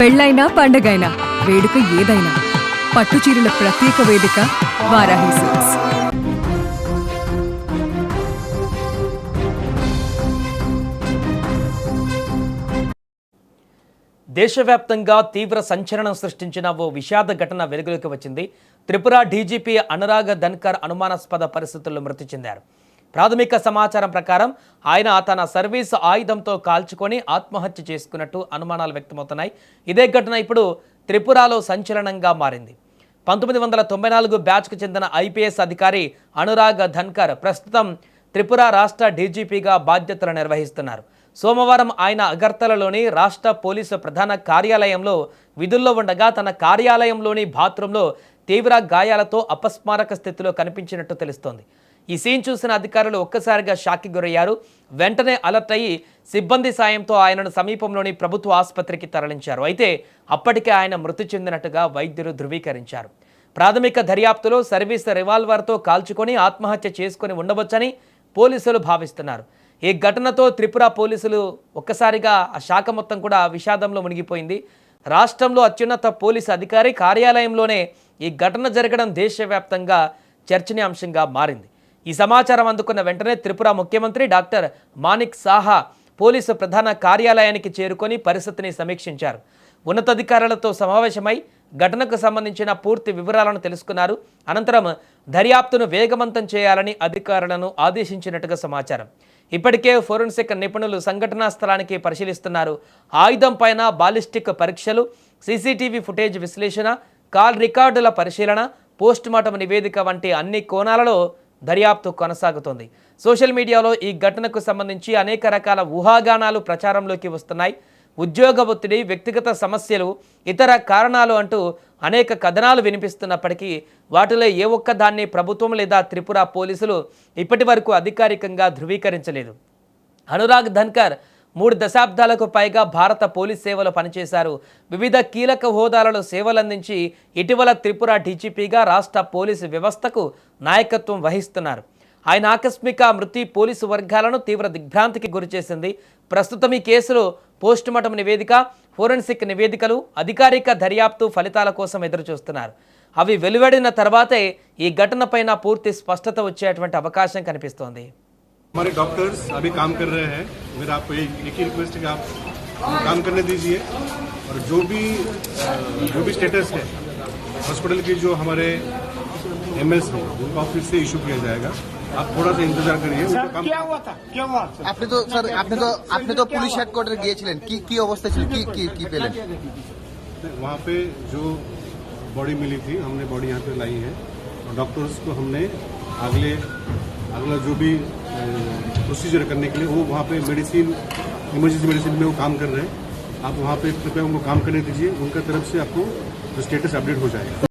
పెళ్ళైనా పండగైనా వేడుక ఏదైనా పట్టుచీరల ప్రత్యేక వేదిక వారాహి సిల్క్స్. దేశవ్యాప్తంగా తీవ్ర సంచలనం సృష్టించిన ఓ విషాద ఘటన వెలుగులోకి వచ్చింది. త్రిపుర డీజీపీ అనురాగ్ ధన్కర్ అనుమానాస్పద పరిస్థితుల్లో మృతి చెందారు. ప్రాథమిక సమాచారం ప్రకారం ఆయన తన సర్వీస్ ఆయుధంతో కాల్చుకొని ఆత్మహత్య చేసుకున్నట్టు అనుమానాలు వ్యక్తమవుతున్నాయి. ఇదే ఘటన ఇప్పుడు త్రిపురలో సంచలనంగా మారింది. 1994 బ్యాచ్కు చెందిన ఐపీఎస్ అధికారి అనురాగ్ ధన్కర్ ప్రస్తుతం త్రిపుర రాష్ట్ర డీజీపీగా బాధ్యతలు నిర్వహిస్తున్నారు. సోమవారం ఆయన అగర్తలలోని రాష్ట్ర పోలీసు ప్రధాన కార్యాలయంలో విధుల్లో ఉండగా తన కార్యాలయంలోని బాత్రూంలో తీవ్ర గాయాలతో అపస్మారక స్థితిలో కనిపించినట్టు తెలుస్తోంది. ఈ సీన్ చూసిన అధికారులు ఒక్కసారిగా షాక్కి గురయ్యారు. వెంటనే అలర్ట్ అయ్యి సిబ్బంది సాయంతో ఆయనను సమీపంలోని ప్రభుత్వ ఆసుపత్రికి తరలించారు. అయితే అప్పటికే ఆయన మృతి చెందినట్టుగా వైద్యులు ధృవీకరించారు. ప్రాథమిక దర్యాప్తులో సర్వీస్ రివాల్వర్తో కాల్చుకొని ఆత్మహత్య చేసుకుని ఉండవచ్చని పోలీసులు భావిస్తున్నారు. ఈ ఘటనతో త్రిపుర పోలీసులు ఒక్కసారిగా ఆ శాఖ మొత్తం కూడా విషాదంలో మునిగిపోయింది. రాష్ట్రంలో అత్యున్నత పోలీసు అధికారి కార్యాలయంలోనే ఈ ఘటన జరగడం దేశవ్యాప్తంగా చర్చనీయాంశంగా మారింది. ఈ సమాచారం అందుకున్న వెంటనే త్రిపుర ముఖ్యమంత్రి డాక్టర్ మాణిక్ సాహా పోలీసు ప్రధాన కార్యాలయానికి చేరుకొని పరిస్థితిని సమీక్షించారు. ఉన్నతాధికారులతో సమావేశమై ఘటనకు సంబంధించిన పూర్తి వివరాలను తెలుసుకున్నారు. అనంతరం దర్యాప్తును వేగవంతం చేయాలని అధికారులను ఆదేశించినట్టుగా సమాచారం. ఇప్పటికే ఫోరెన్సిక్ నిపుణులు సంఘటనా స్థలానికి పరిశీలిస్తున్నారు. ఆయుధం పైన బాలిస్టిక్ పరీక్షలు, సీసీటీవీ ఫుటేజ్ విశ్లేషణ, కాల్ రికార్డుల పరిశీలన, పోస్టుమార్టం నివేదిక వంటి అన్ని కోణాలలో దర్యాప్తు కొనసాగుతోంది. సోషల్ మీడియాలో ఈ ఘటనకు సంబంధించి అనేక రకాల ఊహాగానాలు ప్రచారంలోకి వస్తున్నాయి. ఉద్యోగ ఒత్తిడి, వ్యక్తిగత సమస్యలు, ఇతర కారణాలు అంటూ అనేక కథనాలు వినిపిస్తున్నప్పటికీ వాటిలో ఏ ఒక్క దాన్ని ప్రభుత్వం లేదా త్రిపుర పోలీసులు ఇప్పటి వరకు అధికారికంగా ధృవీకరించలేదు. అనురాగ్ ధన్కర్ 3 దశాబ్దాలకు పైగా భారత పోలీస్ సేవలో పనిచేశారు. వివిధ కీలక హోదాలలో సేవలందించి ఇటీవల త్రిపుర డీజీపీగా రాష్ట్ర పోలీసు వ్యవస్థకు నాయకత్వం వహిస్తున్నారు. ఆయన ఆకస్మిక మృతి పోలీసు వర్గాలను తీవ్ర దిగ్భ్రాంతికి గురిచేసింది. ప్రస్తుతం ఈ కేసులో పోస్టుమార్టం నివేదిక, ఫోరెన్సిక్ నివేదికలు, అధికారిక దర్యాప్తు ఫలితాల కోసం ఎదురుచూస్తున్నారు. అవి వెలువడిన తర్వాతే ఈ ఘటనపైన పూర్తి స్పష్టత వచ్చేటువంటి అవకాశం కనిపిస్తోంది. हमारे डॉक्टर्स अभी काम कर रहे हैं. मेरा आपको एक ही रिक्वेस्ट है कि आप काम करने दीजिए और जो भी स्टेटस है हॉस्पिटल की जो हमारे एमएस हैं उनका ऑफिस से इशू किया जाएगा. आप थोड़ा सा इंतजार करिए. क्या हुआ था? आपने तो पुलिस हेडक्वार्टर গিয়েছিলেন কি অবস্থা ছিল কি পেলেন? वहाँ पे जो बॉडी मिली थी हमने बॉडी यहाँ पे लाई है और डॉक्टर्स को हमने अगला जो भी प्रोसीजर करने के लिए वो वहाँ पे मेडिसिन, इमरजेंसी मेडिसिन में वो काम कर रहे हैं. आप वहाँ पे कृपया उनको काम करने दीजिए. उनका तरफ से आपको स्टेटस अपडेट हो जाएगा.